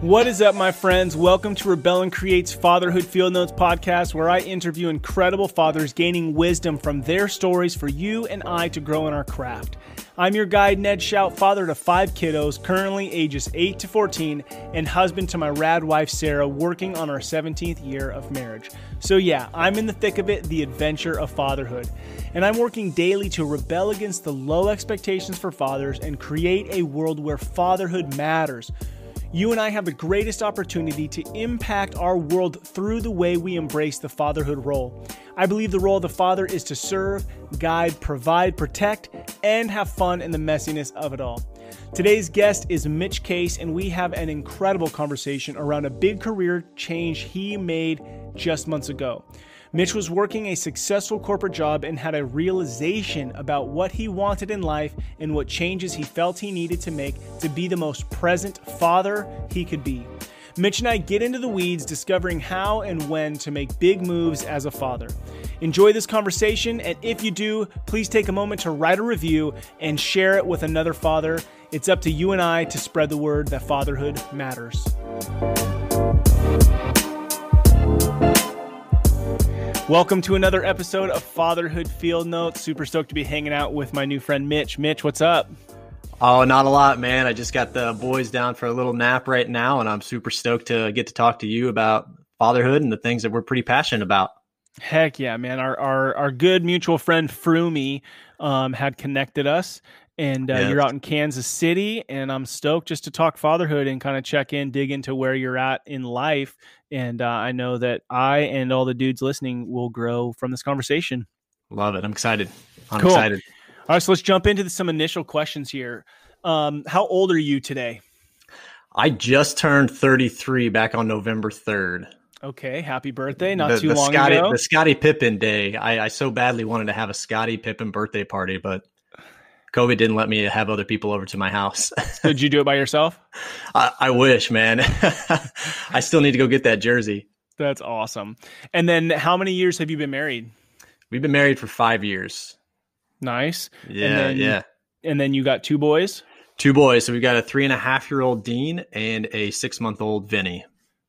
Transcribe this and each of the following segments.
What is up, my friends? Welcome to Rebel and Create's Fatherhood Field Notes podcast, where I interview incredible fathers gaining wisdom from their stories for you and I to grow in our craft. I'm your guide, Ned Shout, father to 5 kiddos, currently ages 8 to 14, and husband to my rad wife, Sarah, working on our 17th year of marriage. So yeah, I'm in the thick of it, the adventure of fatherhood. And I'm working daily to rebel against the low expectations for fathers and create a world where fatherhood matters. You and I have the greatest opportunity to impact our world through the way we embrace the fatherhood role. I believe the role of the father is to serve, guide, provide, protect, and have fun in the messiness of it all. Today's guest is Mitch Case, and we have an incredible conversation around a big career change he made just months ago. Mitch was working a successful corporate job and had a realization about what he wanted in life and what changes he felt he needed to make to be the most present father he could be. Mitch and I get into the weeds discovering how and when to make big moves as a father. Enjoy this conversation, and if you do, please take a moment to write a review and share it with another father. It's up to you and I to spread the word that fatherhood matters. Welcome to another episode of Fatherhood Field Notes. Super stoked to be hanging out with my new friend, Mitch. Mitch, what's up? Oh, not a lot, man. I just got the boys down for a little nap right now, and I'm super stoked to get to talk to you about fatherhood and the things that we're pretty passionate about. Heck yeah, man. Our good mutual friend, Frumi, had connected us, and Yes. You're out in Kansas City, and I'm stoked just to talk fatherhood and kind of check in, dig into where you're at in life. And I know that I and all the dudes listening will grow from this conversation. Love it. I'm excited. I'm Cool. excited. All right, so let's jump into some initial questions here. How old are you today? I just turned 33 back on November 3rd. Okay, happy birthday. Not too long Scotty, ago. The Scottie Pippen day. I so badly wanted to have a Scottie Pippen birthday party, but COVID didn't let me have other people over to my house. So did you do it by yourself? I wish, man. I still need to go get that jersey. That's awesome. And then how many years have you been married? We've been married for 5 years. Nice. Yeah. And then you got 2 boys? 2 boys. So we've got a 3.5-year-old Dean and a 6-month-old Vinny.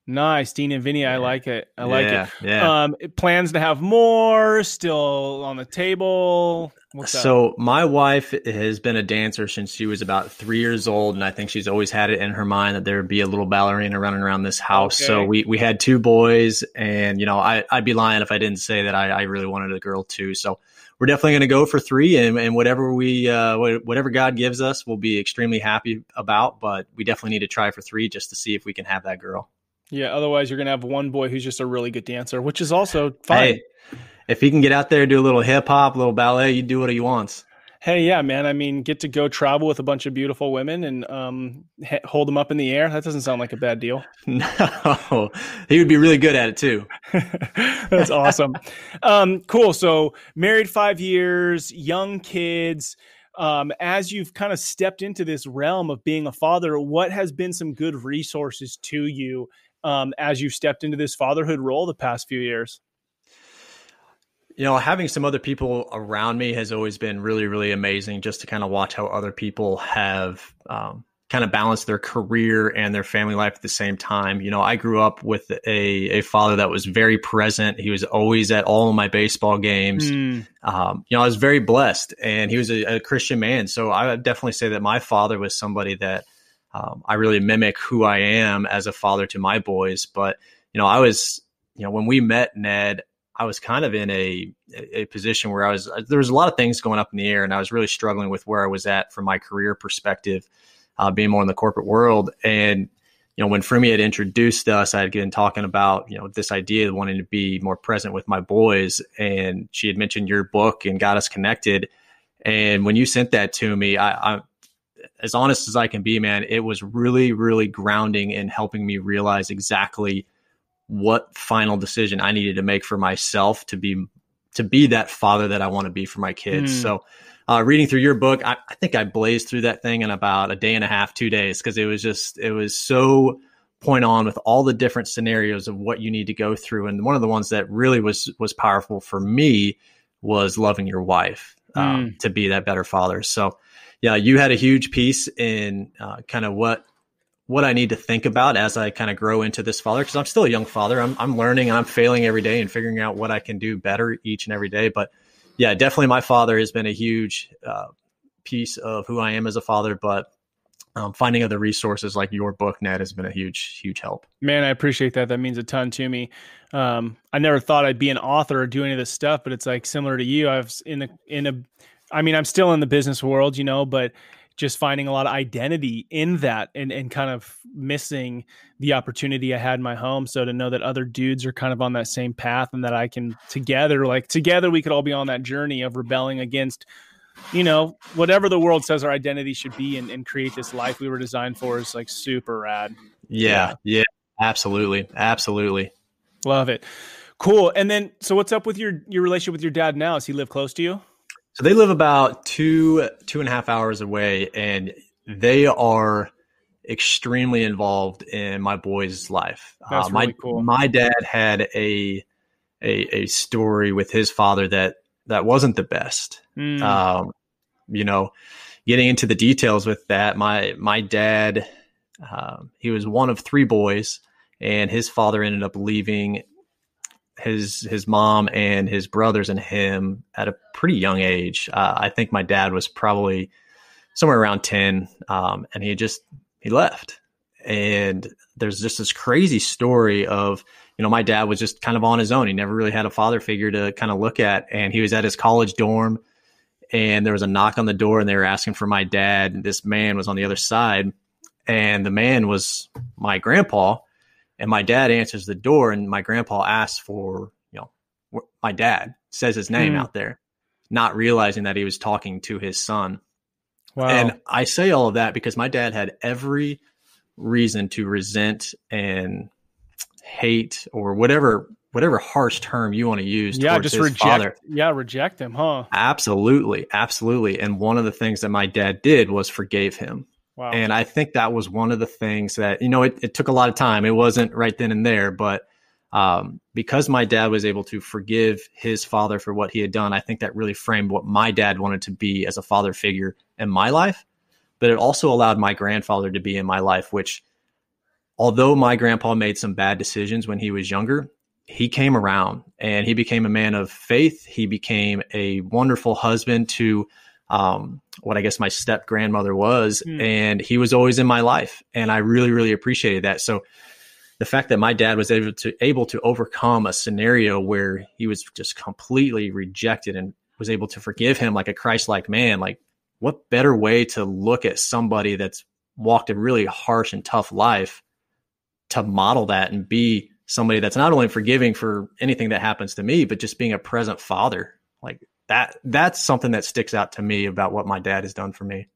Nice. Dean and Vinny. I like it. I like it. Yeah. Plans to have more, still on the table. What's up? So my wife has been a dancer since she was about 3 years old. And I think she's always had it in her mind that there would be a little ballerina running around this house. Okay. So we had 2 boys, and, I'd be lying if I didn't say that I really wanted a girl too. So we're definitely going to go for 3, and whatever whatever God gives us, we'll be extremely happy about, but we definitely need to try for 3 just to see if we can have that girl. Yeah, otherwise you're going to have one boy who's just a really good dancer, which is also fine. Hey, if he can get out there, do a little hip hop, a little ballet, you do what he wants. Hey, yeah, man. I mean, get to go travel with a bunch of beautiful women and hold them up in the air. That doesn't sound like a bad deal. No, he would be really good at it too. That's awesome. Cool. So married 5 years, young kids. As you've kind of stepped into this realm of being a father, what has been some good resources to you as you've stepped into this fatherhood role the past few years? Having some other people around me has always been really, really amazing, just to kind of watch how other people have kind of balanced their career and their family life at the same time. I grew up with a father that was very present. He was always at all of my baseball games. I was very blessed, and he was a Christian man. So I would definitely say that my father was somebody that I really mimic who I am as a father to my boys. But, I was, when we met, Ned, I was kind of in a position where there was a lot of things going up in the air, and I was really struggling with where I was at from my career perspective, being more in the corporate world. And, when Frumi had introduced us, I had been talking about, this idea of wanting to be more present with my boys. And she had mentioned your book and got us connected. And when you sent that to me, I as honest as I can be, man, it was really, really grounding in helping me realize exactly what final decision I needed to make for myself to be that father that I want to be for my kids. So reading through your book, I think I blazed through that thing in about a day and a half, 2 days, because it was so point on with all the different scenarios of what you need to go through. And one of the ones that really was powerful for me was loving your wife to be that better father. So yeah, you had a huge piece in kind of what what I need to think about as I kind of grow into this father, because I'm still a young father. I'm learning and I'm failing every day and figuring out what I can do better each and every day. But yeah, definitely my father has been a huge piece of who I am as a father. But finding other resources like your book, Ned, has been a huge, huge help. Man, I appreciate that. That means a ton to me. I never thought I'd be an author or do any of this stuff, but it's like similar to you. I'm still in the business world, but just finding a lot of identity in that and kind of missing the opportunity I had in my home. So to know that other dudes are kind of on that same path and that I can together we could all be on that journey of rebelling against, whatever the world says our identity should be and create this life we were designed for is like super rad. Yeah. Absolutely. Absolutely. Love it. Cool. And then, so what's up with your relationship with your dad now? Does he live close to you? So they live about 2.5 hours away, and they are extremely involved in my boy's life. That's really cool. My dad had a story with his father that wasn't the best. Getting into the details with that, my dad, he was one of 3 boys, and his father ended up leaving his mom and his brothers and him at a pretty young age. I think my dad was probably somewhere around 10, and he left. And there's just this crazy story of, my dad was just kind of on his own. He never really had a father figure to kind of look at. And he was at his college dorm, and there was a knock on the door, and they were asking for my dad. And this man was on the other side, and the man was my grandpa. And my dad answers the door, and my grandpa asks for, my dad, says his name out there, not realizing that he was talking to his son. Wow. And I say all of that because my dad had every reason to resent and hate, or whatever harsh term you want to use. Yeah, towards just his reject. father. Yeah, reject him, huh? Absolutely. And one of the things that my dad did was forgave him. Wow. And I think that was one of the things that, it took a lot of time. It wasn't right then and there, but because my dad was able to forgive his father for what he had done, I think that really framed what my dad wanted to be as a father figure in my life. But it also allowed my grandfather to be in my life, which, although my grandpa made some bad decisions when he was younger, he came around and he became a man of faith. He became a wonderful husband to what I guess my step grandmother was, and he was always in my life. And I really, really appreciated that. So the fact that my dad was able to overcome a scenario where he was just completely rejected and was able to forgive him like a Christ-like man, like what better way to look at somebody that's walked a really harsh and tough life to model that and be somebody that's not only forgiving for anything that happens to me, but just being a present father. Like that's something that sticks out to me about what my dad has done for me.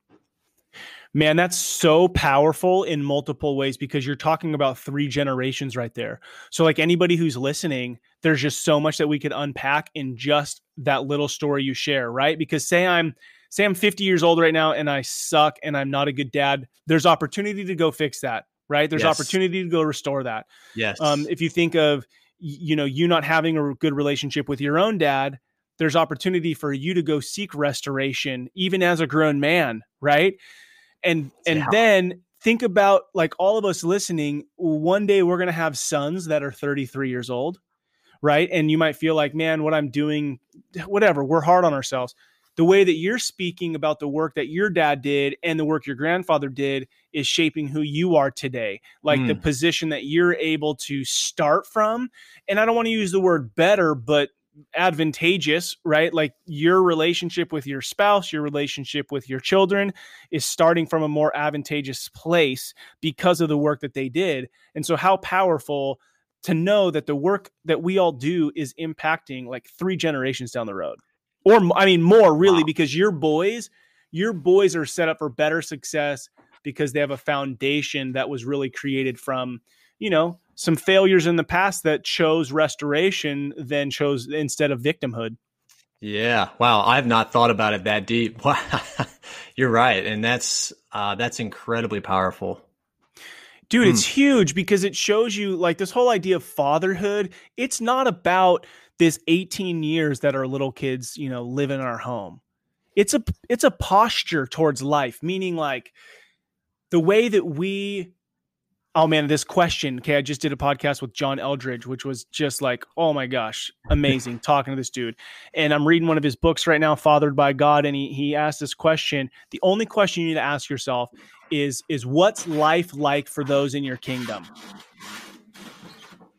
Man, that's so powerful in multiple ways, because you're talking about 3 generations right there. So like anybody who's listening, there's just so much that we could unpack in just that little story you share, right? Because say I'm 50 years old right now and I suck and I'm not a good dad, there's opportunity to go fix that, right? There's opportunity to go restore that. Yes. If you think of, you not having a good relationship with your own dad, there's opportunity for you to go seek restoration, even as a grown man, right? And then think about, like, all of us listening, one day we're going to have sons that are 33 years old, right? And you might feel like, man, what I'm doing, whatever, we're hard on ourselves. The way that you're speaking about the work that your dad did and the work your grandfather did is shaping who you are today. Like the position that you're able to start from. And I don't want to use the word better, but advantageous, right? Like your relationship with your spouse, your relationship with your children is starting from a more advantageous place because of the work that they did. And so how powerful to know that the work that we all do is impacting like 3 generations down the road. Or, I mean, more really, because your boys are set up for better success because they have a foundation that was really created from, some failures in the past that chose restoration, then chose instead of victimhood. Yeah. Wow. I've not thought about it that deep. You're right. And that's incredibly powerful. Dude, it's huge because it shows you, like, this whole idea of fatherhood. It's not about this 18 years that our little kids, live in our home. It's a posture towards life, meaning like the way that we Oh man, this question. Okay. I just did a podcast with John Eldridge, which was just like, oh my gosh, amazing talking to this dude. And I'm reading one of his books right now, Fathered by God. And he asked this question. The only question you need to ask yourself is what's life like for those in your kingdom?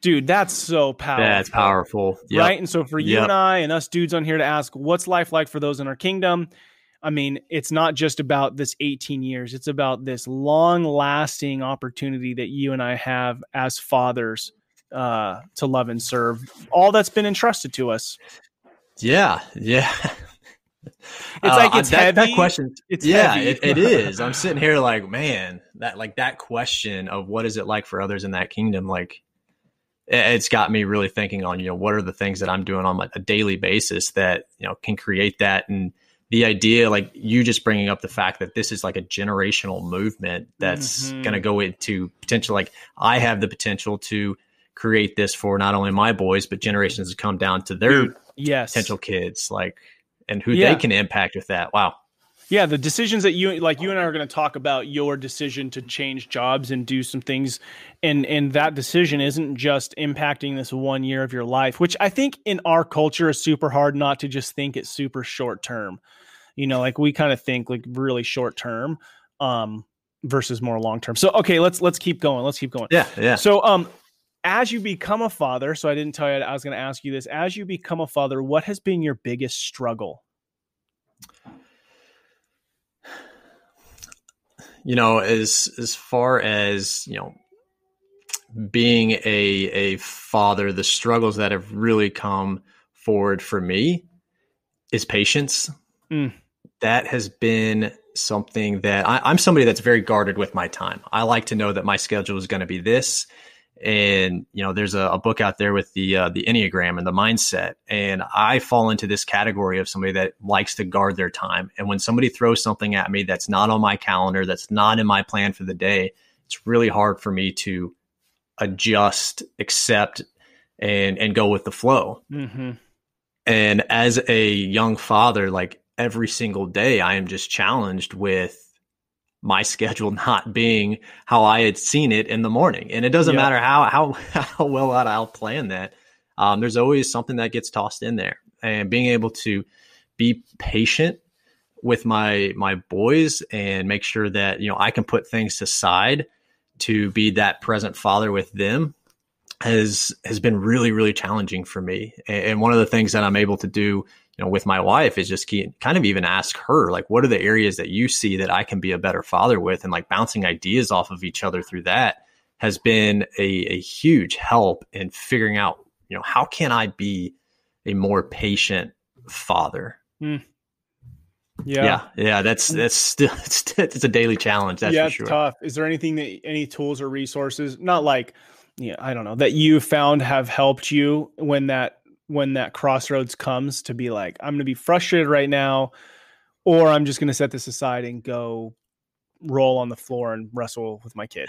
Dude, that's so powerful. That's powerful. Yep. Right. And so for you and I and us dudes on here to ask, what's life like for those in our kingdom? I mean, it's not just about this 18 years. It's about this long lasting opportunity that you and I have as fathers to love and serve all that's been entrusted to us. Yeah. Yeah. It's like, it's heavy. That question. It's heavy. It is. I'm sitting here like, man, that question of what is it like for others in that kingdom? Like, it's got me really thinking on, what are the things that I'm doing on a daily basis that, can create that. And the idea, like you just bringing up the fact that this is like a generational movement that's going to go into potential. Like I have the potential to create this for not only my boys, but generations to come down to their potential kids, like, and who they can impact with that. Wow. Yeah. The decisions that you and I are going to talk about, your decision to change jobs and do some things. And that decision isn't just impacting this 1 year of your life, which I think in our culture is super hard not to just think it's super short term. Like we kind of think like really short term versus more long term. So, okay, let's keep going. Yeah. Yeah. So, as you become a father, so I didn't tell you, I was going to ask you this, as you become a father, what has been your biggest struggle? As far as, being a father, the struggles that have really come forward for me is patience. That has been something that I'm somebody that's very guarded with my time. I like to know that my schedule is going to be this. And, there's a book out there with the Enneagram and the mindset. And I fall into this category of somebody that likes to guard their time. And when somebody throws something at me that's not on my calendar, that's not in my plan for the day, it's really hard for me to adjust, accept, and go with the flow. And as a young father, like every single day, I am just challenged with my schedule not being how I had seen it in the morning. And it doesn't matter how well I'll plan that. There's always something that gets tossed in there, and being able to be patient with my boys and make sure that, I can put things aside to be that present father with them has been really, really challenging for me. And one of the things that I'm able to do, with my wife is just kind of even ask her, like, what are the areas that you see that I can be a better father with? And like bouncing ideas off of each other through that has been a huge help in figuring out, how can I be a more patient father? Yeah. That's still, it's a daily challenge. That's for sure. It's tough. Is there any tools or resources, not like, I don't know, that you found have helped you when that crossroads comes to be like, I'm going to be frustrated right now, or I'm just going to set this aside and go roll on the floor and wrestle with my kid?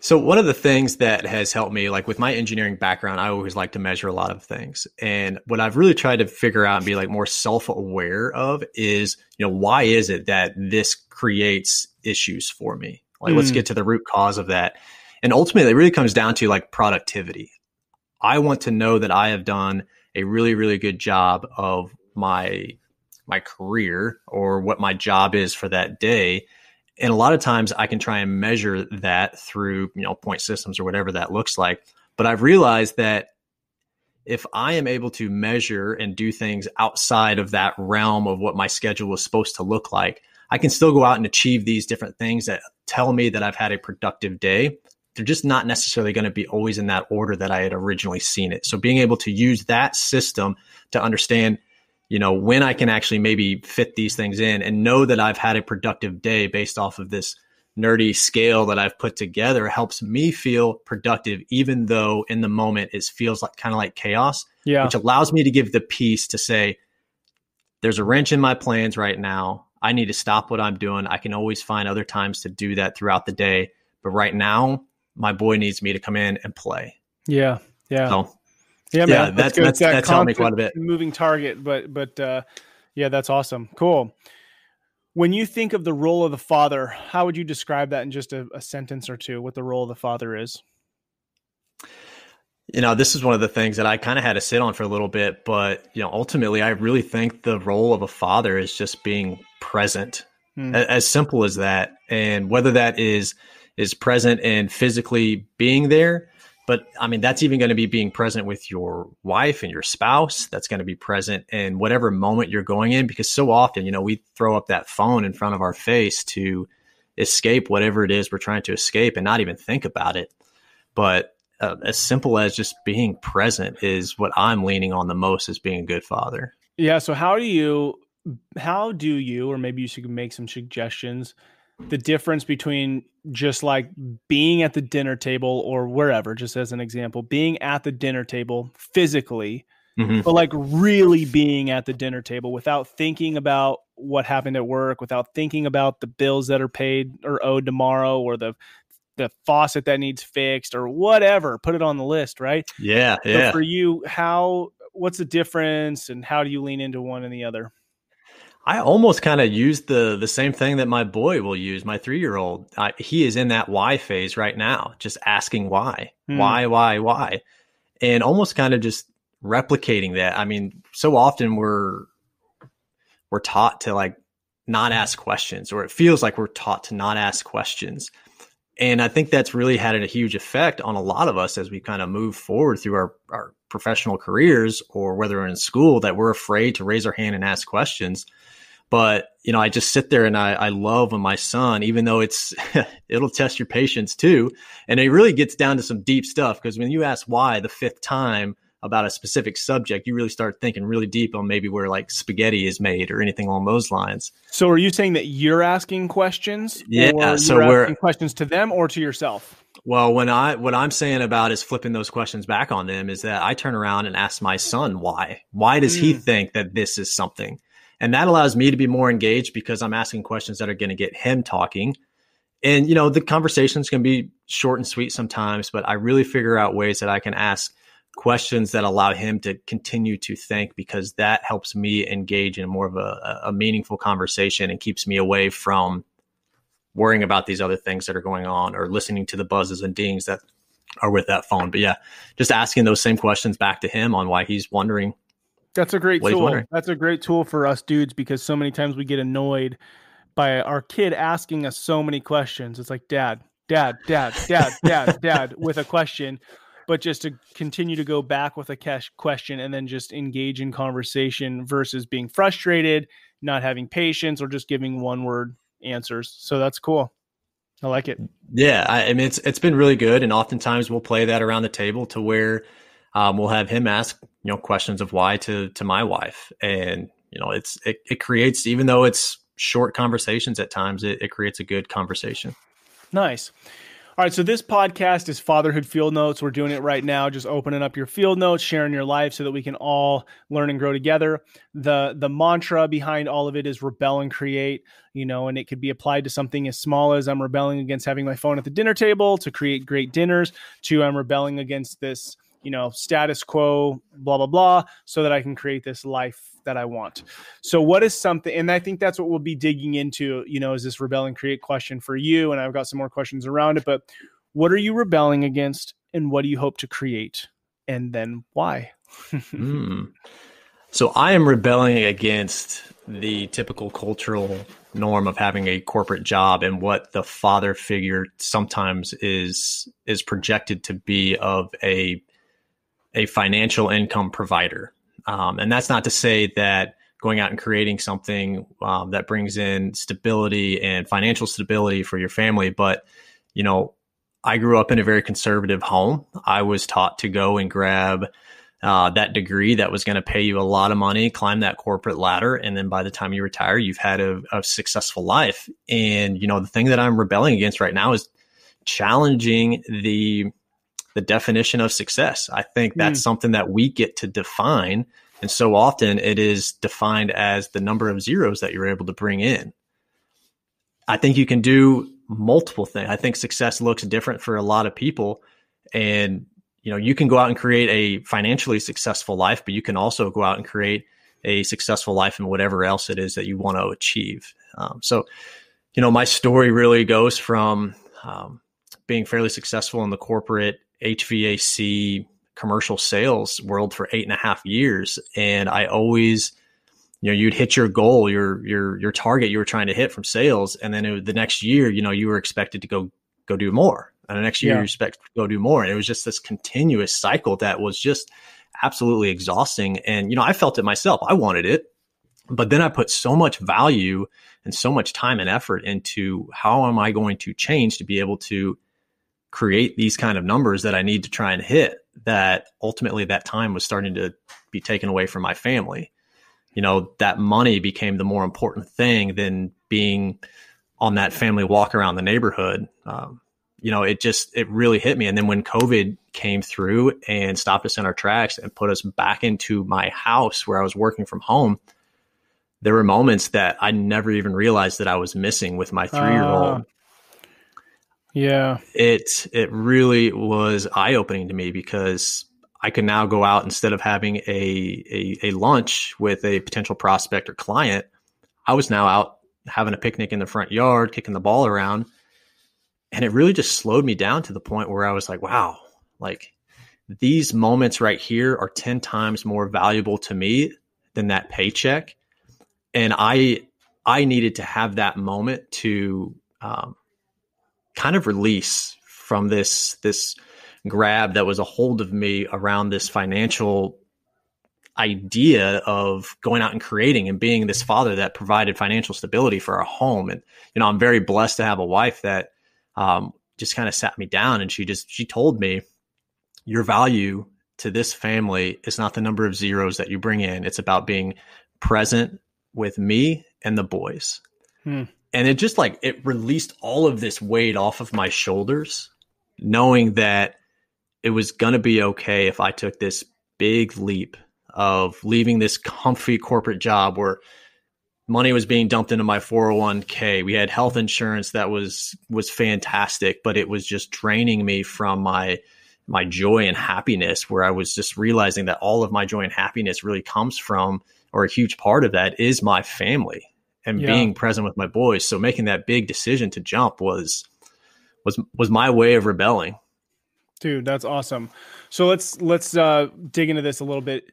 So one of the things that has helped me, like with my engineering background, I always like to measure a lot of things. And what I've really tried to figure out and be like more self-aware of is, why is it that this creates issues for me? Like, let's get to the root cause of that. And ultimately, it really comes down to like productivity. I want to know that I have done a really, really good job of my career or what my job is for that day. And a lot of times I can try and measure that through, point systems or whatever that looks like. But I've realized that if I am able to measure and do things outside of that realm of what my schedule was supposed to look like, I can still go out and achieve these different things that tell me that I've had a productive day. They're just not necessarily going to be always in that order that I had originally seen it. So being able to use that system to understand, when I can actually maybe fit these things in and know that I've had a productive day based off of this nerdy scale that I've put together helps me feel productive, even though in the moment it feels like kind of like chaos, which allows me to give the peace to say, there's a wrench in my plans right now. I need to stop what I'm doing. I can always find other times to do that throughout the day. But right now, my boy needs me to come in and play. Yeah. So, man. That's helped me quite a bit. Moving target, but that's awesome. Cool. When you think of the role of the father, how would you describe that in just a sentence or two, what the role of the father is? This is one of the things that I kind of had to sit on for a little bit, but, ultimately I really think the role of a father is just being present, as simple as that. And whether that is present and physically being there, but I mean, that's even going to be being present with your wife and your spouse. That's going to be present in whatever moment you're going in, because so often, we throw up that phone in front of our face to escape whatever it is we're trying to escape and not even think about it. But as simple as just being present is what I'm leaning on the most as being a good father. Yeah. So how do you, or maybe you should make some suggestions, the difference between just like being at the dinner table or wherever, just as an example, being at the dinner table physically, but like really being at the dinner table without thinking about what happened at work, without thinking about the bills that are paid or owed tomorrow, or the faucet that needs fixed or whatever, put it on the list, right? Yeah. So for you, what's the difference and how do you lean into one and the other? I almost kind of use the same thing that my boy will use, my 3-year-old. He is in that why phase right now, just asking why, why, and almost kind of just replicating that. I mean, so often we're taught to like not ask questions, or it feels like we're taught to not ask questions. And I think that's really had a huge effect on a lot of us as we kind of move forward through our professional careers, or whether we're in school, that we're afraid to raise our hand and ask questions. But, I just sit there and I love when my son, even though it'll test your patience too. And it really gets down to some deep stuff, because when you ask why the 5th time about a specific subject, you really start thinking really deep on maybe where like spaghetti is made or anything along those lines. So are you saying that you're asking questions? Yeah. Or so you're we're asking questions to them or to yourself? Well, what I'm saying about is flipping those questions back on them is that I turn around and ask my son why. Why does he think that this is something? And that allows me to be more engaged, because I'm asking questions that are going to get him talking. And, the conversations can be short and sweet sometimes, but I really figure out ways that I can ask questions that allow him to continue to think, because that helps me engage in more of a meaningful conversation and keeps me away from worrying about these other things that are going on, or listening to the buzzes and dings that are with that phone. But yeah, just asking those same questions back to him on why he's wondering. That's a great tool. That's a great tool for us dudes, because so many times we get annoyed by our kid asking us so many questions. It's like, dad, with a question, but just to continue to go back with a question and then just engage in conversation versus being frustrated, not having patience, or just giving one-word answers. So that's cool. I like it. Yeah. I mean, it's been really good. And oftentimes we'll play that around the table to where we'll have him ask, questions of why to my wife. And, it creates, even though it's short conversations at times, it creates a good conversation. Nice. All right, so this podcast is Fatherhood Field Notes. We're doing it right now, just opening up your field notes, sharing your life so that we can all learn and grow together. The mantra behind all of it is rebel and create, and it could be applied to something as small as I'm rebelling against having my phone at the dinner table to create great dinners, to I'm rebelling against this, status quo, blah, blah, blah, so that I can create this life that I want. So what is something, and I think that's what we'll be digging into, is this rebel and create question for you. And I've got some more questions around it, but what are you rebelling against and what do you hope to create? And then why? So I am rebelling against the typical cultural norm of having a corporate job and what the father figure sometimes is projected to be of a financial income provider. And that's not to say that going out and creating something that brings in stability and financial stability for your family. But, I grew up in a very conservative home. I was taught to go and grab that degree that was going to pay you a lot of money, climb that corporate ladder. And then by the time you retire, you've had a successful life. And, the thing that I'm rebelling against right now is challenging the definition of success. I think that's something that we get to define. And so often it is defined as the number of zeros that you're able to bring in. I think you can do multiple things. I think success looks different for a lot of people. And, you can go out and create a financially successful life, but you can also go out and create a successful life in whatever else it is that you want to achieve. So, my story really goes from being fairly successful in the corporate HVAC commercial sales world for 8.5 years. And I always, you'd hit your goal, your target you were trying to hit from sales. And then the next year, you were expected to go do more. And the next year, you expect to go do more. And it was just this continuous cycle that was just absolutely exhausting. And, I felt it myself. I wanted it. But then I put so much value and so much time and effort into how am I going to change to be able to create these kind of numbers that I need to try and hit, that ultimately that time was starting to be taken away from my family. That money became the more important thing than being on that family walk around the neighborhood. It really hit me. And then when COVID came through and stopped us in our tracks and put us back into my house where I was working from home, there were moments that I never even realized that I was missing with my 3-year-old. Yeah. It really was eye-opening to me, because I could now go out, instead of having a lunch with a potential prospect or client, I was now out having a picnic in the front yard, kicking the ball around. And it really just slowed me down to the point where I was like, wow, like these moments right here are 10 times more valuable to me than that paycheck. And I needed to have that moment to kind of release from this grab that was a hold of me around this financial idea of going out and creating and being this father that provided financial stability for our home. And, I'm very blessed to have a wife that just kind of sat me down, and she told me, your value to this family is not the number of zeros that you bring in. It's about being present with me and the boys. And it just it released all of this weight off of my shoulders, knowing that it was going to be okay if I took this big leap of leaving this comfy corporate job where money was being dumped into my 401k. We had health insurance that was fantastic, but it was just draining me from my joy and happiness, where I was just realizing that all of my joy and happiness really comes from, or a huge part of that is, my family and being present with my boys. So making that big decision to jump was my way of rebelling. Dude, that's awesome. So let's dig into this a little bit.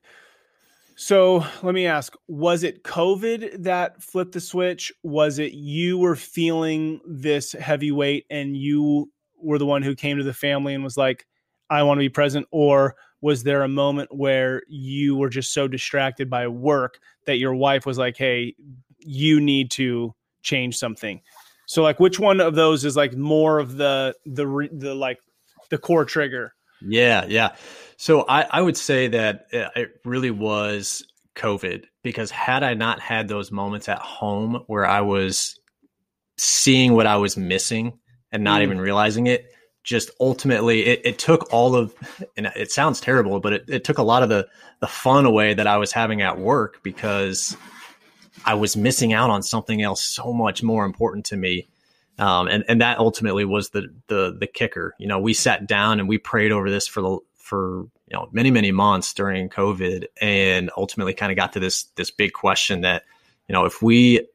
So let me ask, was it COVID that flipped the switch? Was it you were feeling this heavy weight and you were the one who came to the family and was like, I want to be present? Or was there a moment where you were just so distracted by work that your wife was like, hey, you need to change something? So which one of those is more of the core trigger? Yeah. So I would say that it really was COVID, because had I not had those moments at home where I was seeing what I was missing and not even realizing it, just ultimately it took all of, and it sounds terrible, but it took a lot of the fun away that I was having at work, because I was missing out on something else so much more important to me. And that ultimately was the kicker. We sat down and we prayed over this for many, many months during COVID, and ultimately kind of got to this big question that, if we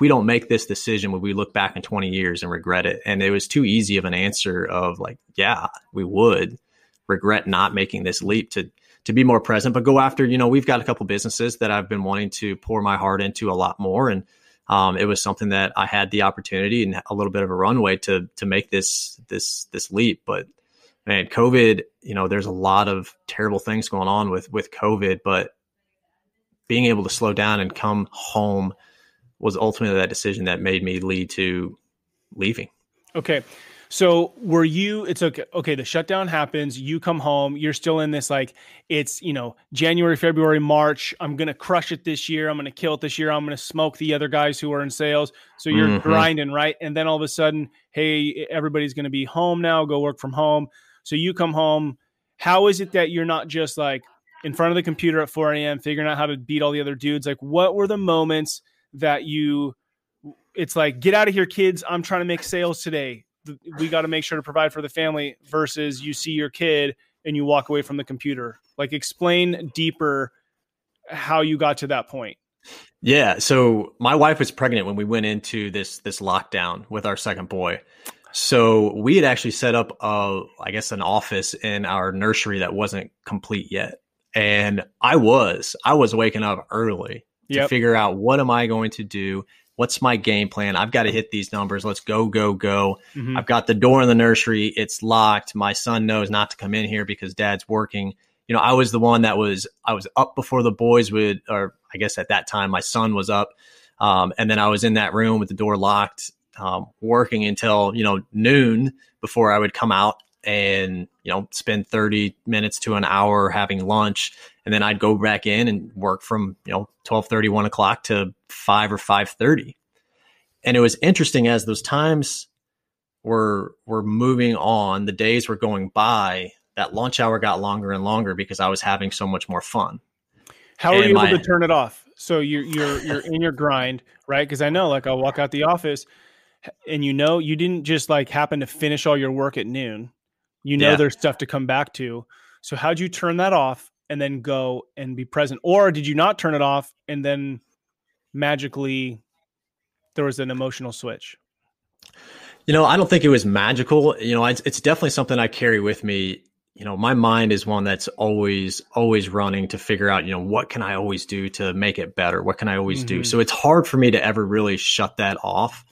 don't make this decision, would we look back in 20 years and regret it? And it was too easy of an answer of yeah, we would regret not making this leap to be more present, but go after, we've got a couple businesses that I've been wanting to pour my heart into a lot more. And it was something that I had the opportunity and a little bit of a runway to make this leap. But man, COVID, there's a lot of terrible things going on with COVID, but being able to slow down and come home was ultimately that decision that made me lead to leaving. Okay. So it's okay. The shutdown happens. You come home, you're still in this, it's, January, February, March. I'm going to crush it this year. I'm going to kill it this year. I'm going to smoke the other guys who are in sales. So you're grinding, right? And then all of a sudden, hey, everybody's going to be home now, go work from home. So you come home. How is it that you're not just in front of the computer at 4 a.m. figuring out how to beat all the other dudes? What were the moments that it's get out of here, kids. I'm trying to make sales today. We got to make sure to provide for the family, versus you see your kid and you walk away from the computer? Explain deeper how you got to that point. Yeah. So my wife was pregnant when we went into this lockdown with our second boy. So we had actually set up I guess an office in our nursery that wasn't complete yet. And I was waking up early to Yep. figure out, what am I going to do? What's my game plan? I've got to hit these numbers. Let's go, go, go. Mm-hmm. I've got the door in the nursery. It's locked. My son knows not to come in here because dad's working. I was the one I was up before the boys would, or I guess at that time my son was up. And then I was in that room with the door locked, working until, noon before I would come out and, spend 30 minutes to an hour having lunch. And then I'd go back in and work from, 12:30, 1 o'clock to 5 or 5:30. And it was interesting, as those times were moving on, the days were going by, that lunch hour got longer and longer because I was having so much more fun. How are you able to turn it off? So you're in your grind, right? Because I know, like, I'll walk out the office and you didn't just like happen to finish all your work at noon. There's stuff to come back to. So how'd you turn that off and then go and be present? Or did you not turn it off and then magically there was an emotional switch? I don't think it was magical. It's definitely something I carry with me. My mind is one that's always running to figure out, what can I always do to make it better? What can I always do? So it's hard for me to ever really shut that off.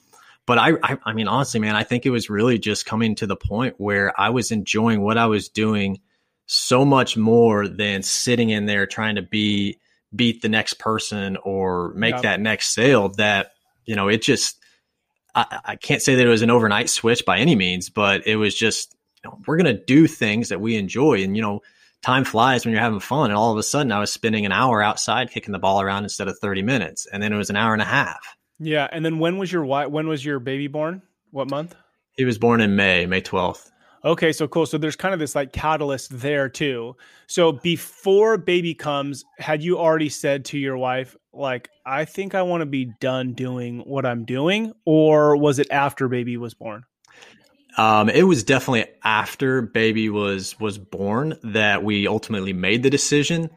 But I mean, honestly, man, I think it was really just coming to the point where I was enjoying what I was doing so much more than sitting in there trying to beat the next person or make that next sale, that, it just, I can't say that it was an overnight switch by any means, but it was just, we're going to do things that we enjoy. And, time flies when you're having fun. And all of a sudden I was spending an hour outside kicking the ball around instead of 30 minutes. And then it was an hour and a half. Yeah. And then when was your baby born? What month? He was born in May 12th. Okay. So cool. So there's kind of this like catalyst there too. So before baby comes, had you already said to your wife, like, I think I want to be done doing what I'm doing? Or was it after baby was born? It was definitely after baby was born that we ultimately made the decision.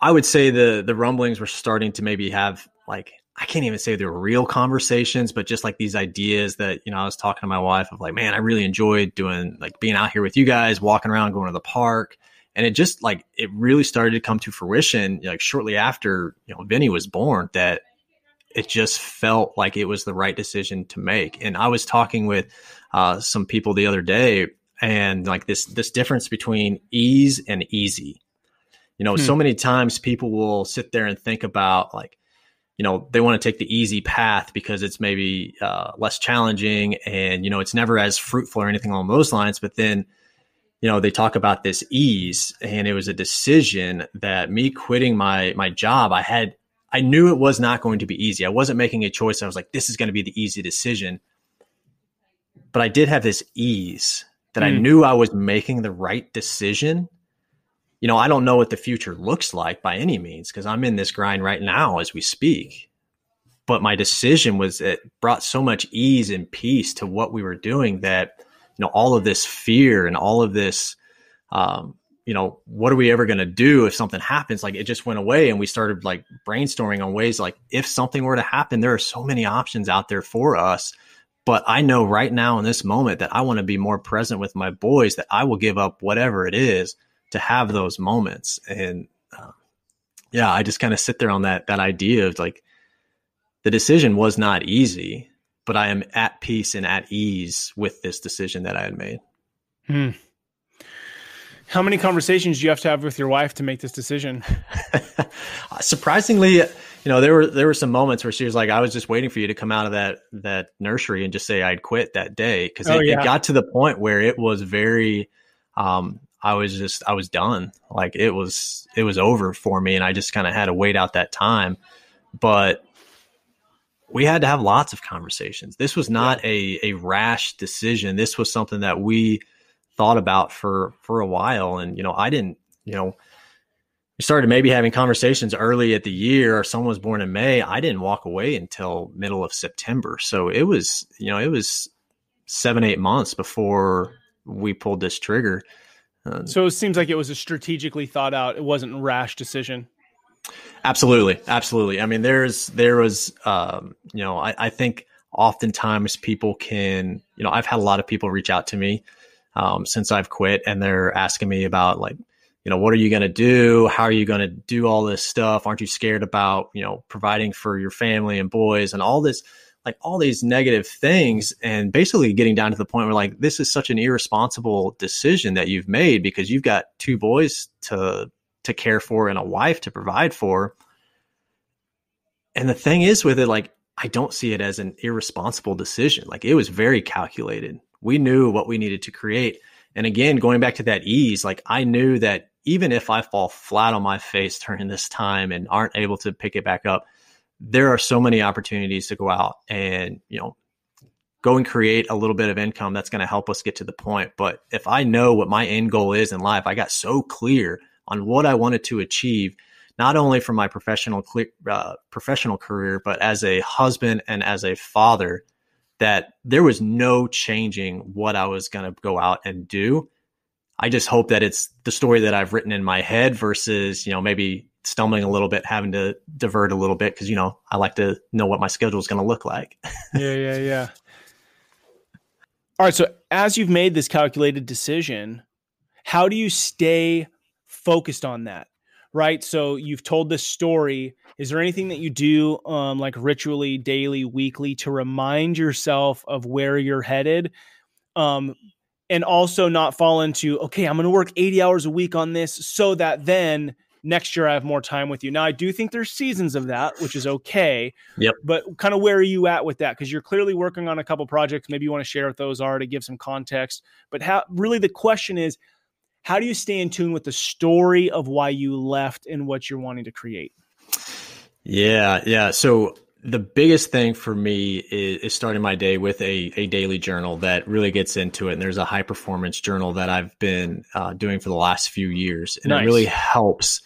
I would say the rumblings were starting to maybe have, like, I can't even say they were real conversations, but just like these ideas that, I was talking to my wife of, like, man, I really enjoyed doing, like, being out here with you guys, walking around, going to the park. And it just, like, it really started to come to fruition, like, shortly after, Vinny was born, that it just felt like it was the right decision to make. And I was talking with some people the other day, and like this difference between ease and easy. So many times people will sit there and think about, like, they want to take the easy path because it's maybe less challenging and, it's never as fruitful or anything along those lines. But then, they talk about this ease, and it was a decision that me quitting my job, I knew it was not going to be easy. I wasn't making a choice. I was like, this is going to be the easy decision. But I did have this ease that I knew I was making the right decision. I don't know what the future looks like by any means, because I'm in this grind right now as we speak. But my decision it brought so much ease and peace to what we were doing that, all of this fear and all of this, what are we ever going to do if something happens? Like, it just went away, and we started, like, brainstorming on ways, like, if something were to happen, there are so many options out there for us. But I know right now in this moment that I want to be more present with my boys, that I will give up whatever it is to have those moments. And I just kind of sit there on that idea of, like, the decision was not easy, but I am at peace and at ease with this decision that I had made. How many conversations do you have to have with your wife to make this decision? Surprisingly, there were some moments where she was like, I was just waiting for you to come out of that nursery and just say I'd quit that day. Cause it got to the point where it was very, I was done. Like, it was over for me, and I just kind of had to wait out that time. But we had to have lots of conversations. This was not a rash decision. This was something that we thought about for a while. And, I didn't, we started maybe having conversations early at the year, or someone was born in May. I didn't walk away until middle of September. So it was 7-8 months before we pulled this trigger. So it seems like it was a strategically thought out, it wasn't a rash decision. Absolutely. Absolutely. I mean, there was, I think oftentimes people can, I've had a lot of people reach out to me, since I've quit, and they're asking me about like, what are you going to do? How are you going to do all this stuff? Aren't you scared about, providing for your family and boys and all this, like all these negative things, and basically getting down to the point where like, this is such an irresponsible decision that you've made because you've got 2 boys to care for and a wife to provide for. And the thing is with it, like, I don't see it as an irresponsible decision. Like, it was very calculated. We knew what we needed to create. And again, going back to that ease, like I knew that even if I fall flat on my face during this time and aren't able to pick it back up, there are so many opportunities to go out and, go and create a little bit of income that's going to help us get to the point. But if I know what my end goal is in life, I got so clear on what I wanted to achieve, not only from my professional career, but as a husband and as a father, that there was no changing what I was going to go out and do. I just hope that it's the story that I've written in my head versus, maybe stumbling a little bit, having to divert a little bit because, I like to know what my schedule is going to look like. Yeah. All right. So as you've made this calculated decision, how do you stay focused on that? Right. So you've told this story. Is there anything that you do like ritually, daily, weekly to remind yourself of where you're headed? And also not fall into, okay, I'm going to work 80 hours a week on this so that then next year I have more time with you. Now, I do think there's seasons of that, which is okay. Yep. But kind of where are you at with that? Because you're clearly working on a couple projects. Maybe you want to share what those are to give some context. But really the question is, how do you stay in tune with the story of why you left and what you're wanting to create? Yeah. So the biggest thing for me is starting my day with a daily journal that really gets into it. And there's a high performance journal that I've been doing for the last few years. And It really helps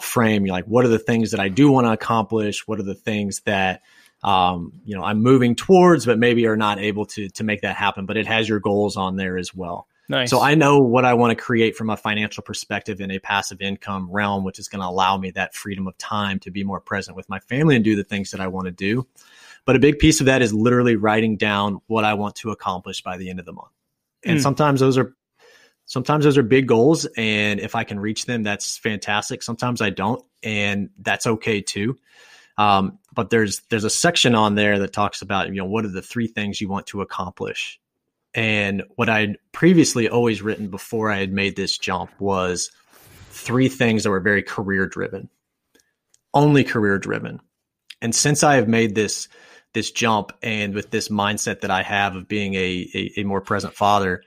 frame like, what are the things that I do want to accomplish? What are the things that, I'm moving towards, but maybe are not able to make that happen. But it has your goals on there as well. Nice. So I know what I want to create from a financial perspective in a passive income realm, which is going to allow me that freedom of time to be more present with my family and do the things that I want to do. But a big piece of that is literally writing down what I want to accomplish by the end of the month. And sometimes those are big goals. And if I can reach them, that's fantastic. Sometimes I don't, and that's okay too. But there's a section on there that talks about, what are the 3 things you want to accomplish? And what I'd previously always written before I had made this jump was 3 things that were very career driven, only career driven. And since I have made this jump and with this mindset that I have of being a more present father,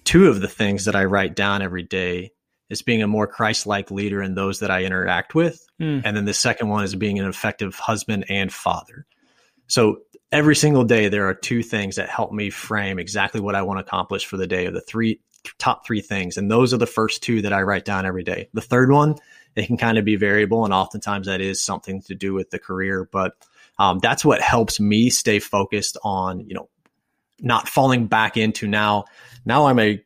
2 of the things that I write down every day is being a more Christ-like leader in those that I interact with. And then the second one is being an effective husband and father. So every single day, there are 2 things that help me frame exactly what I want to accomplish for the day, of the top 3 things. And those are the first 2 that I write down every day. The third one, it can kind of be variable. And oftentimes that is something to do with the career. But that's what helps me stay focused on, not falling back into now I'm a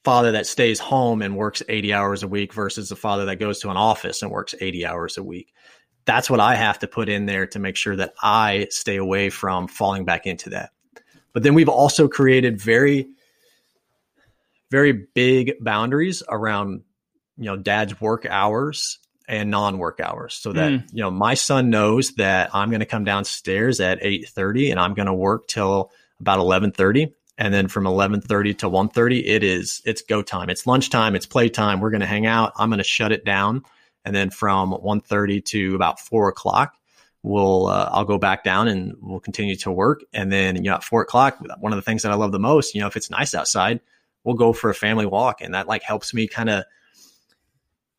father that stays home and works 80 hours a week versus a father that goes to an office and works 80 hours a week. That's what I have to put in there to make sure that I stay away from falling back into that. But then we've also created very, very big boundaries around, dad's work hours and non-work hours, so that, my son knows that I'm going to come downstairs at 8:30 and I'm going to work till about 11:30. And then from 11:30 to 1:30, it's go time. It's lunchtime. It's playtime. We're going to hang out. I'm going to shut it down. And then from 1:30 to about 4 o'clock, I'll go back down and we'll continue to work. And then, at 4 o'clock, one of the things that I love the most, if it's nice outside, we'll go for a family walk. And that helps me kind of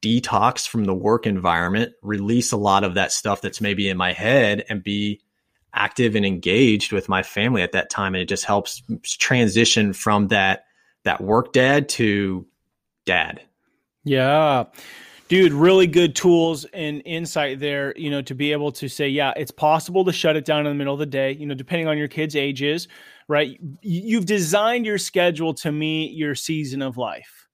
detox from the work environment, release a lot of that stuff that's maybe in my head, and be active and engaged with my family at that time. And it just helps transition from that work dad to dad. Yeah. Dude, really good tools and insight there, to be able to say, yeah, it's possible to shut it down in the middle of the day, depending on your kids' ages, right? You've designed your schedule to meet your season of life.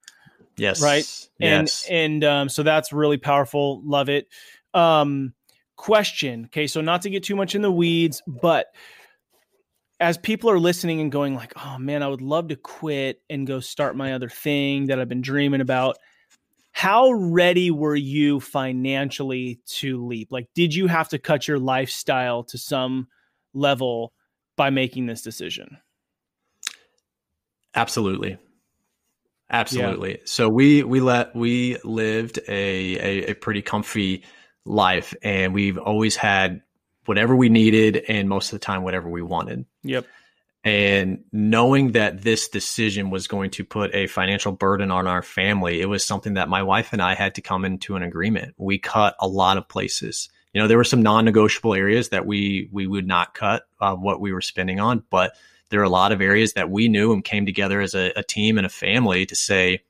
Yes. Right. Yes. And so that's really powerful. Love it. Question. Okay. So not to get too much in the weeds, but as people are listening and going like, oh man, I would love to quit and go start my other thing that I've been dreaming about. How ready were you financially to leap? Like, did you have to cut your lifestyle to some level by making this decision? Absolutely. Absolutely. Yeah. So we lived a pretty comfy life, and we've always had whatever we needed, and most of the time, whatever we wanted. Yep. And knowing that this decision was going to put a financial burden on our family, it was something that my wife and I had to come into an agreement. We cut a lot of places. You know, there were some non-negotiable areas that we would not cut what we were spending on, but there are a lot of areas that we knew and came together as a team and a family to say,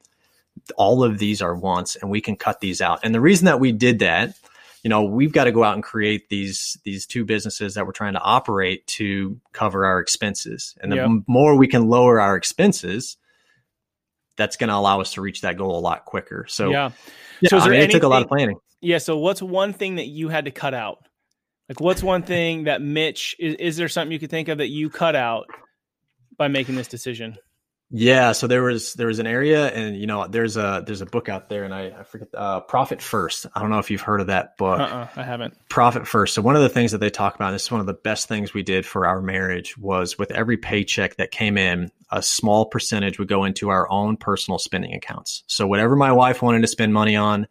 all of these are wants and we can cut these out. And the reason that we did that, you know, we've got to go out and create these two businesses that we're trying to operate to cover our expenses. And the more we can lower our expenses, that's going to allow us to reach that goal a lot quicker. So, so it took a lot of planning. Yeah. So what's one thing that you had to cut out? Like, what's one thing that Mitch, is there something you could think of that you cut out by making this decision? Yeah. So there was an area, and you know, there's a book out there, and I forget, Profit First. I don't know if you've heard of that book. I haven't. Profit First. So one of the things that they talk about, and this is one of the best things we did for our marriage, was with every paycheck that came in, a small percentage would go into our own personal spending accounts. So whatever my wife wanted to spend money on,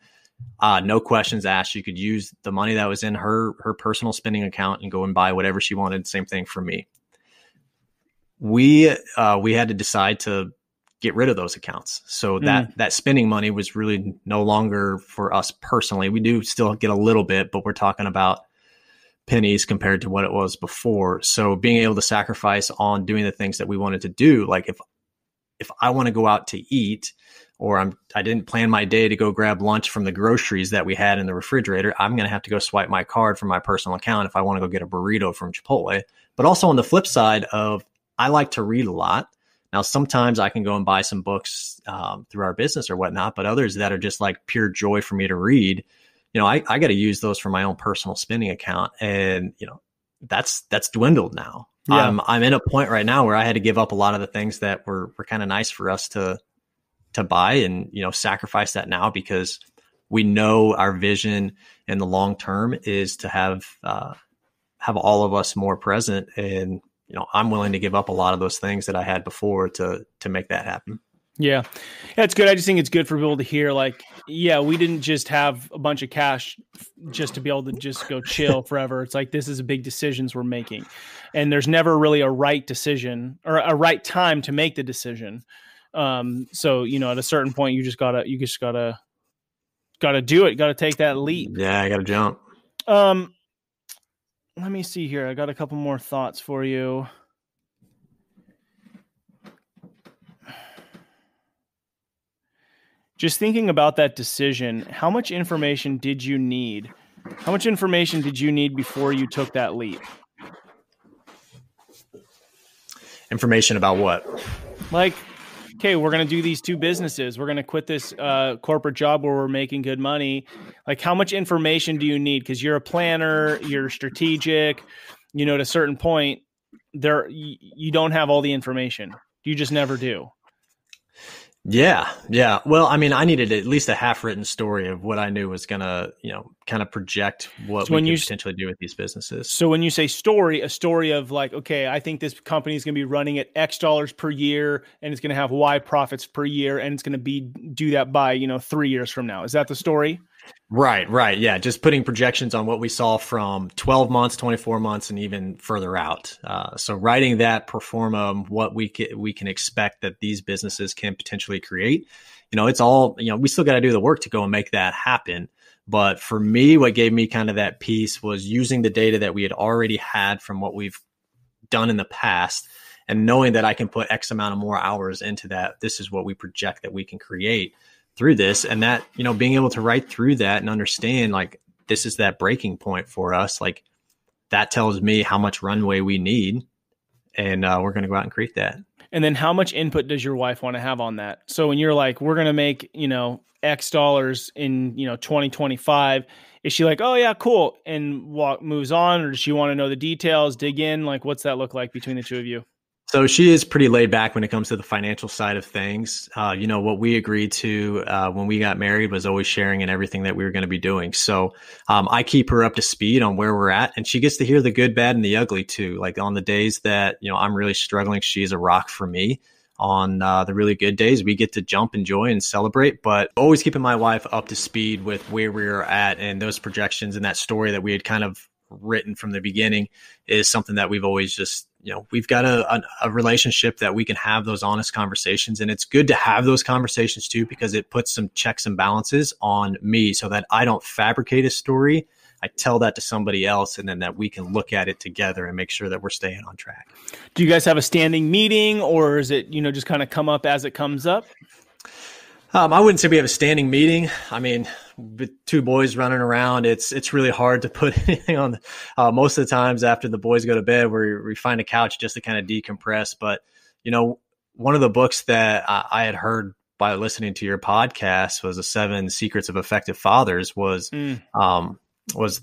no questions asked. She could use the money that was in her personal spending account and go and buy whatever she wanted. Same thing for me. We had to decide to get rid of those accounts. So that spending money was really no longer for us personally. We do still get a little bit, but we're talking about pennies compared to what it was before. So being able to sacrifice on doing the things that we wanted to do, like if I want to go out to eat, or I didn't plan my day to go grab lunch from the groceries that we had in the refrigerator, I'm going to have to go swipe my card from my personal account if I want to go get a burrito from Chipotle. But also on the flip side of, I like to read a lot. Now, sometimes I can go and buy some books through our business or whatnot, but others that are just like pure joy for me to read, you know, I got to use those for my own personal spending account. And, you know, that's dwindled now. Yeah. I'm in a point right now where I had to give up a lot of the things that were kind of nice for us to buy, and, you know, sacrifice that now, because we know our vision in the long term is to have all of us more present. And, you know, I'm willing to give up a lot of those things that I had before to make that happen. Yeah, it's good. I just think it's good for people to hear, like, yeah, we didn't just have a bunch of cash just to be able to just go chill forever. It's like, this is big decisions we're making, and there's never really a right decision or a right time to make the decision. So, you know, at a certain point, you just gotta do it. Got to take that leap. Yeah, I got to jump. Let me see here. I got a couple more thoughts for you. Just thinking about that decision, how much information did you need? How much information did you need before you took that leap? Information about what? Like, okay, we're going to do these two businesses. We're going to quit this corporate job where we're making good money. Like, how much information do you need? Because you're a planner, you're strategic, you know, at a certain point, you don't have all the information. You just never do. Yeah. Well, I mean, I needed at least a half-written story of what I knew was going to, you know, kind of project what we could potentially do with these businesses. So when you say story, a story of like, okay, I think this company is going to be running at X dollars per year, and it's going to have Y profits per year, and it's going to do that by, you know, 3 years from now. Is that the story? Right. Yeah. Just putting projections on what we saw from 12 months, 24 months, and even further out. So writing that pro forma, what we can expect that these businesses can potentially create. You know, it's all, you know, we still got to do the work to go and make that happen. But for me, what gave me kind of that piece was using the data that we had already had from what we've done in the past, and knowing that I can put X amount of more hours into that. This is what we project that we can create through this, and that, you know, being able to write through that and understand, like, this is that breaking point for us. Like, that tells me how much runway we need, and we're going to go out and create that. And then how much input does your wife want to have on that? So when you're like, we're going to make, X dollars in, 2025, is she like, oh yeah, cool, and moves on? Or does she want to know the details, dig in? Like, what's that look like between the two of you? So she is pretty laid back when it comes to the financial side of things. What we agreed to when we got married was always sharing in everything that we were going to be doing. So I keep her up to speed on where we're at, and she gets to hear the good, bad, and the ugly too. Like on the days that, I'm really struggling, she is a rock for me. On the really good days, we get to jump, enjoy, and celebrate, but always keeping my wife up to speed with where we're at, and those projections and that story that we had kind of written from the beginning is something that we've always just, we've got a relationship that we can have those honest conversations. And it's good to have those conversations too, because it puts some checks and balances on me so that I don't fabricate a story. I tell that to somebody else, and then that we can look at it together and make sure that we're staying on track. Do you guys have a standing meeting, or is it, just kind of come up as it comes up? I wouldn't say we have a standing meeting. I mean, with two boys running around, it's really hard to put anything on. Most of the times after the boys go to bed, we find a couch just to kind of decompress. But, one of the books that I had heard by listening to your podcast was the 7 Secrets of Effective Fathers was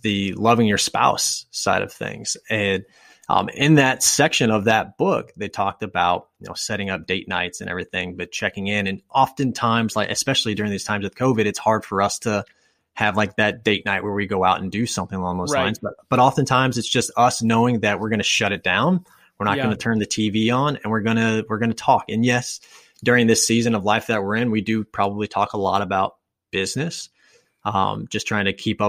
the loving your spouse side of things. And in that section of that book, they talked about, setting up date nights and everything, but checking in. And oftentimes, like, especially during these times with COVID, it's hard for us to have like that date night where we go out and do something along those lines. But oftentimes it's just us knowing that we're going to shut it down. We're not going to turn the TV on, and we're going to talk. And yes, during this season of life that we're in, we do probably talk a lot about business, just trying to keep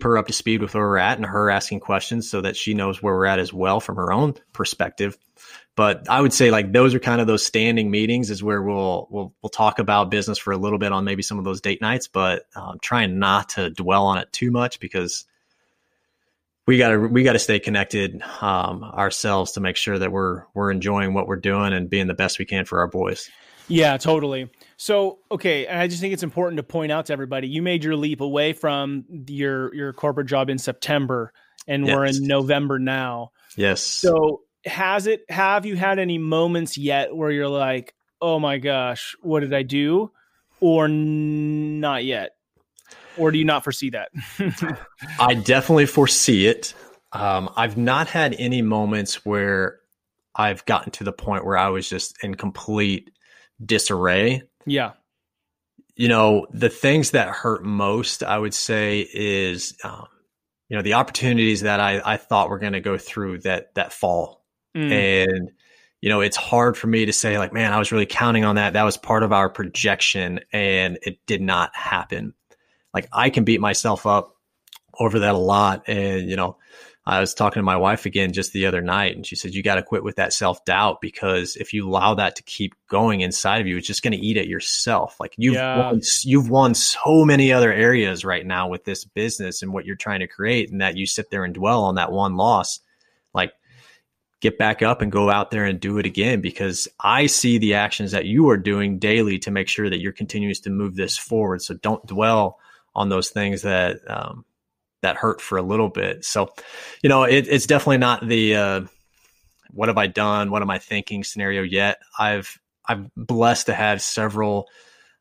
her up to speed with where we're at, and her asking questions so that she knows where we're at as well from her own perspective. But I would say like those are kind of those standing meetings is where we'll talk about business for a little bit on maybe some of those date nights, but trying not to dwell on it too much, because we gotta stay connected ourselves to make sure that we're enjoying what we're doing and being the best we can for our boys. Yeah, totally. So, okay. And I just think it's important to point out to everybody, you made your leap away from your corporate job in September, and we're in November now. Yes. So have you had any moments yet where you're like, oh my gosh, what did I do? Or not yet? Or do you not foresee that? I definitely foresee it. I've not had any moments where I've gotten to the point where I was just in complete disarray. Yeah. The things that hurt most, I would say, is, the opportunities that I thought were going to go through that fall. And, it's hard for me to say like, man, I was really counting on that. That was part of our projection, and it did not happen. Like, I can beat myself up over that a lot. And, I was talking to my wife again just the other night, and she said, you got to quit with that self-doubt, because if you allow that to keep going inside of you, it's just going to eat at yourself. Like you've won so many other areas right now with this business and what you're trying to create, and that you sit there and dwell on that one loss. Like, get back up and go out there and do it again, because I see the actions that you are doing daily to make sure that you're continuing to move this forward. So don't dwell on those things that hurt for a little bit. So, it's definitely not the, what have I done? What am I thinking scenario yet. I'm blessed to have several,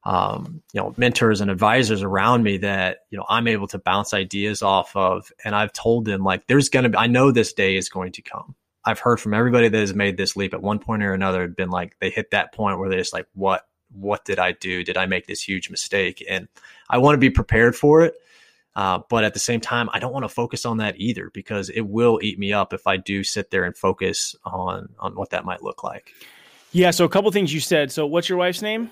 mentors and advisors around me that, I'm able to bounce ideas off of. And I've told them like, I know this day is going to come. I've heard from everybody that has made this leap at one point or another, been like, they hit that point where they're just like, what did I do? Did I make this huge mistake? And I want to be prepared for it. But at the same time, I don't want to focus on that either, because it will eat me up if I do sit there and focus on what that might look like. Yeah. So a couple things you said. So what's your wife's name?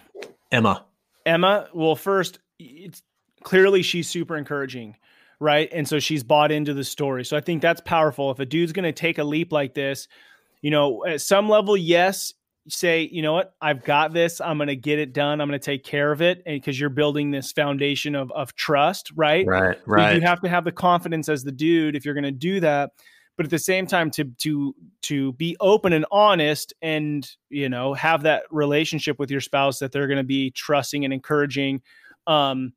Emma. Well, first, it's clearly she's super encouraging, right? And so she's bought into the story. So I think that's powerful. If a dude's going to take a leap like this, at some level, yes, say, you know what, I've got this. I'm going to get it done. I'm going to take care of it. And because you're building this foundation of trust, right? Right. So you have to have the confidence as the dude if you're going to do that. But at the same time, to be open and honest, and have that relationship with your spouse that they're going to be trusting and encouraging around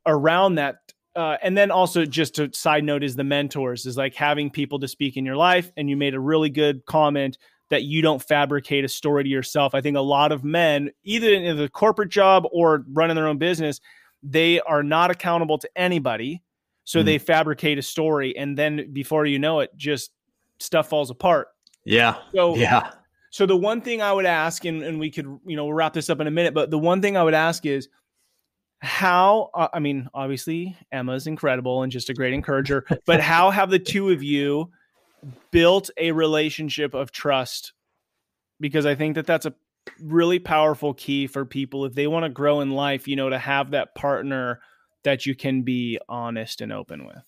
that. And then also, just to side note, is the mentors, is like having people to speak in your life. And you made a really good comment that you don't fabricate a story to yourself. I think a lot of men, either in the corporate job or running their own business, they are not accountable to anybody. So they fabricate a story, and then before you know it, just stuff falls apart. Yeah. So the one thing I would ask, and we could, we'll wrap this up in a minute, but the one thing I would ask is how, obviously Emma's incredible and just a great encourager, but how have the two of you built a relationship of trust? Because I think that that's a really powerful key for people if they want to grow in life, to have that partner that you can be honest and open with.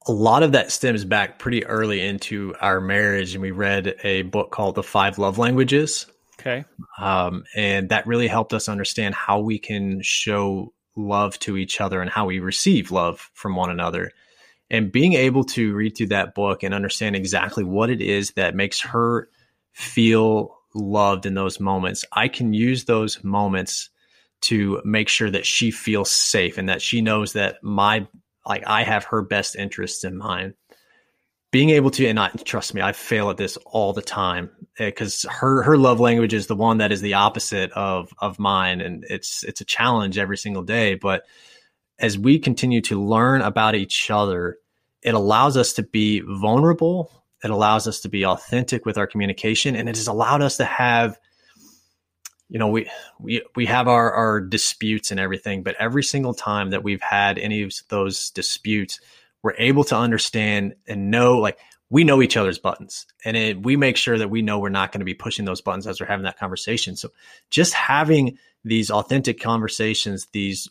A lot of that stems back pretty early into our marriage, and we read a book called The 5 Love Languages. Okay. And that really helped us understand how we can show love to each other and how we receive love from one another. And being able to read through that book and understand exactly what it is that makes her feel loved in those moments, I can use those moments to make sure that she feels safe and that she knows that I have her best interests in mind. Being able to, and trust me, I fail at this all the time because her love language is the one that is the opposite of mine. And it's a challenge every single day. But as we continue to learn about each other, it allows us to be vulnerable. It allows us to be authentic with our communication. And it has allowed us to have, we have our disputes and everything, but every single time that we've had any of those disputes, we're able to understand and know, we know each other's buttons, and we make sure that we know we're not going to be pushing those buttons as we're having that conversation. So just having these authentic conversations, these,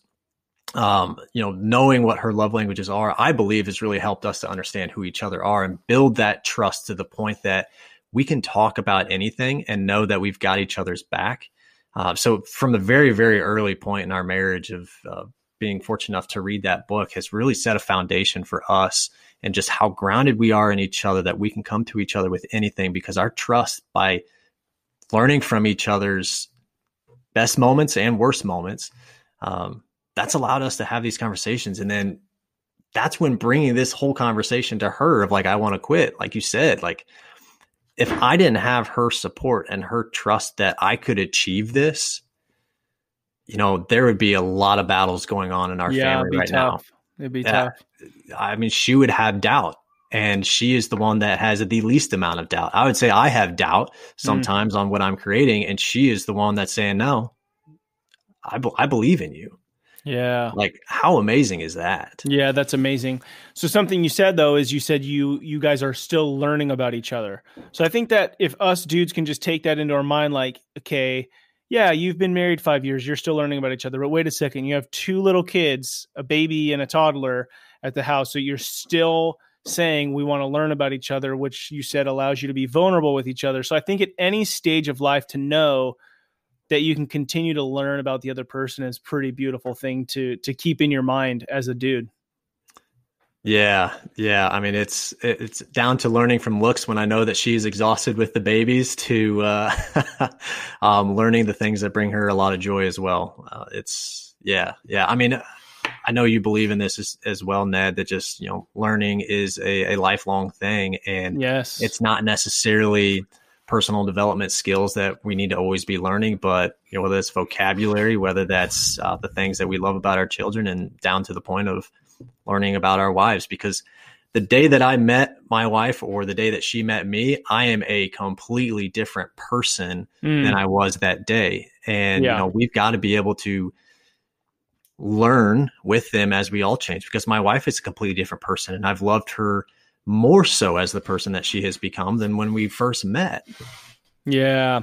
knowing what her love languages are, I believe has really helped us to understand who each other are and build that trust to the point that we can talk about anything and know that we've got each other's back. So from the very, very early point in our marriage of being fortunate enough to read that book has really set a foundation for us and just how grounded we are in each other, that we can come to each other with anything because our trust, by learning from each other's best moments and worst moments, that's allowed us to have these conversations. And then that's when bringing this whole conversation to her of I want to quit, like you said, if I didn't have her support and her trust that I could achieve this, there would be a lot of battles going on in our family right now. It'd be tough. I mean, she would have doubt, and she is the one that has the least amount of doubt. I would say I have doubt sometimes on what I'm creating, and she is the one that's saying, no, I believe in you. Yeah. How amazing is that? Yeah, that's amazing. So something you said, though, is you said you guys are still learning about each other. So I think that if us dudes can just take that into our mind, okay, yeah, you've been married 5 years, you're still learning about each other. But wait a second, you have 2 little kids, a baby and a toddler at the house. So you're still saying we want to learn about each other, which you said allows you to be vulnerable with each other. So I think at any stage of life to know that you can continue to learn about the other person is a pretty beautiful thing to keep in your mind as a dude. Yeah. I mean, it's down to learning from looks when I know that she's exhausted with the babies to learning the things that bring her a lot of joy as well. I mean, I know you believe in this as well, Ned, that just, learning is a lifelong thing. And yes, it's not necessarily personal development skills that we need to always be learning, but whether it's vocabulary, whether that's the things that we love about our children, and down to the point of learning about our wives, because the day that I met my wife or the day that she met me, I am a completely different person than I was that day. And, we've got to be able to learn with them as we all change, because my wife is a completely different person, and I've loved her more so as the person that she has become than when we first met. Yeah,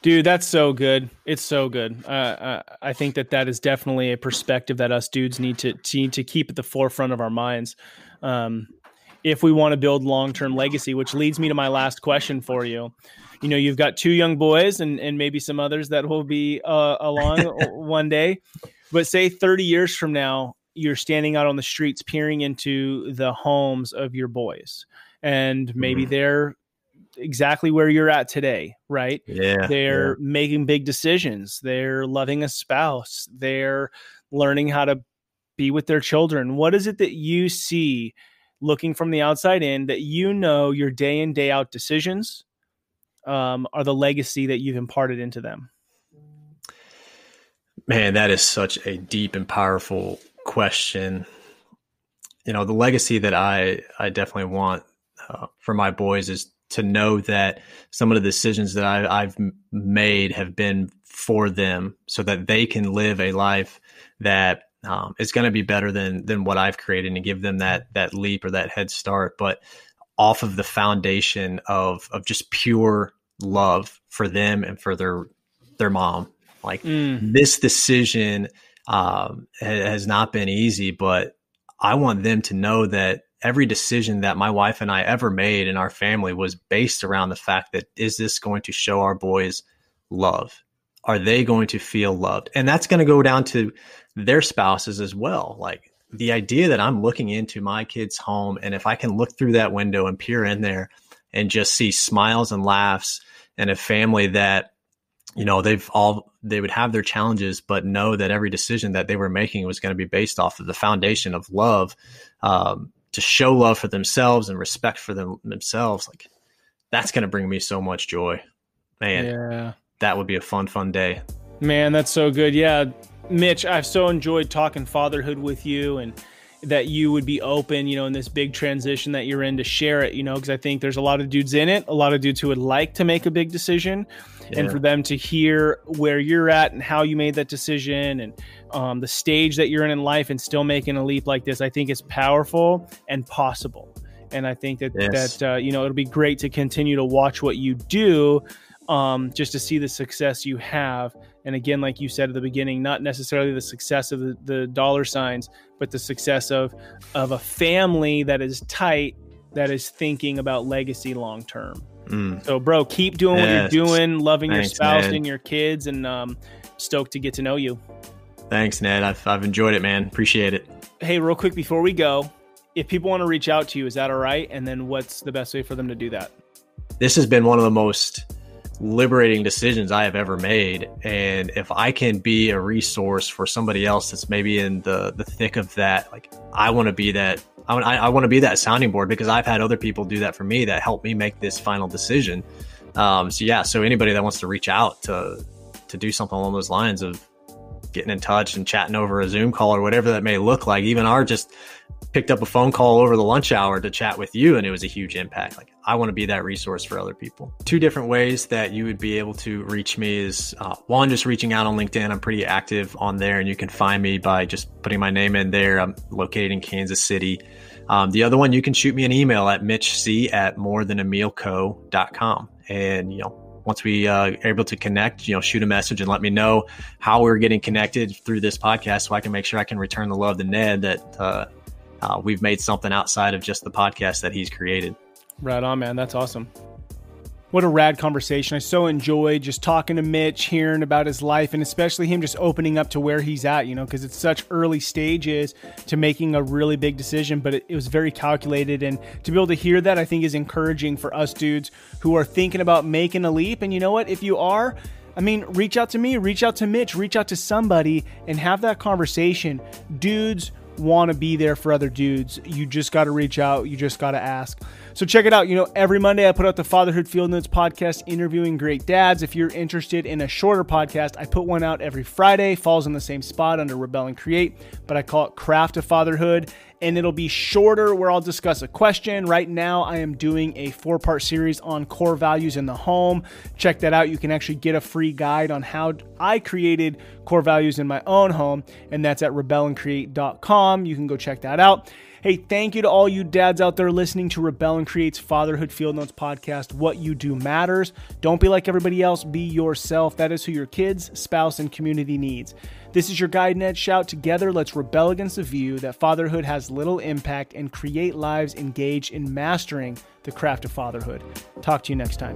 dude, that's so good. It's so good. I think that is definitely a perspective that us dudes need to keep at the forefront of our minds. If we want to build long-term legacy, which leads me to my last question for you. You've got 2 young boys and maybe some others that will be along one day, but say 30 years from now, you're standing out on the streets, peering into the homes of your boys, and maybe they're exactly where you're at today, right? Yeah. They're making big decisions. They're loving a spouse. They're learning how to be with their children. What is it that you see looking from the outside in, that your day in, day out decisions are the legacy that you've imparted into them? Man, that is such a deep and powerful question. The legacy that I definitely want for my boys is to know that some of the decisions that I've made have been for them, so that they can live a life that is going to be better than what I've created, and give them that leap or that head start, but off of the foundation of just pure love for them and for their mom. Like this decision has not been easy, but I want them to know that every decision that my wife and I ever made in our family was based around the fact that, is this going to show our boys love? Are they going to feel loved? And that's going to go down to their spouses as well. Like the idea that I'm looking into my kid's home, and if I can look through that window and peer in there and just see smiles and laughs and a family that, they would have their challenges, but know that every decision that they were making was going to be based off of the foundation of love, to show love for themselves and respect for themselves. Like that's going to bring me so much joy, man. Yeah. That would be a fun day. Man, that's so good. Yeah. Mitch, I've so enjoyed talking fatherhood with you, and that you would be open, in this big transition that you're in, to share it, because I think there's a lot of dudes in it, a lot of dudes who would like to make a big decision, and for them to hear where you're at and how you made that decision, and the stage that you're in life, and still making a leap like this, I think it's powerful and possible. And I think that it'll be great to continue to watch what you do, just to see the success you have. And again, like you said at the beginning, not necessarily the success of the dollar signs, but the success of a family that is tight, that is thinking about legacy long term. So, bro, keep doing what you're doing, loving your spouse and your kids, and stoked to get to know you. Thanks, Ned. I've enjoyed it, man. Appreciate it. Hey, real quick before we go, if people want to reach out to you, is that all right? And then what's the best way for them to do that? This has been one of the most liberating decisions I have ever made. And if I can be a resource for somebody else that's maybe in the thick of that, like I want to be that. I want to be that sounding board, because I've had other people do that for me that helped me make this final decision. So anybody that wants to reach out to do something along those lines of getting in touch and chatting over a Zoom call or whatever that may look like. Even our just picked up a phone call over the lunch hour to chat with you, and it was a huge impact. Like I want to be that resource for other people. 2 different ways that you would be able to reach me is one, just reaching out on LinkedIn. I'm pretty active on there, and you can find me by just putting my name in there. I'm located in Kansas City. The other one, you can shoot me an email at mitchc@morethanamilco.com. And, once we are able to connect, shoot a message and let me know how we're getting connected through this podcast, so I can make sure I can return the love to Ned, that we've made something outside of just the podcast that he's created. Right on, man. That's awesome. What a rad conversation. I so enjoyed just talking to Mitch, hearing about his life, and especially him just opening up to where he's at, because it's such early stages to making a really big decision, but it was very calculated. And to be able to hear that, I think is encouraging for us dudes who are thinking about making a leap. And you know what? If you are, reach out to me, reach out to Mitch, reach out to somebody and have that conversation. Dudes want to be there for other dudes. You just got to reach out. You just got to ask. So check it out. Every Monday I put out the Fatherhood Field Notes podcast, interviewing great dads. If you're interested in a shorter podcast, I put one out every Friday, falls in the same spot under Rebel and Create, but I call it Craft of Fatherhood. And it'll be shorter, where I'll discuss a question. Right now, I am doing a 4-part series on core values in the home. Check that out. You can actually get a free guide on how I created core values in my own home, and that's at rebelandcreate.com. You can go check that out. Hey, thank you to all you dads out there listening to Rebel and Create's Fatherhood Field Notes podcast. What you do matters. Don't be like everybody else. Be yourself. That is who your kids, spouse, and community needs. This is your guide, Ned Shout. Together, let's rebel against the view that fatherhood has little impact and create lives engaged in mastering the craft of fatherhood. Talk to you next time.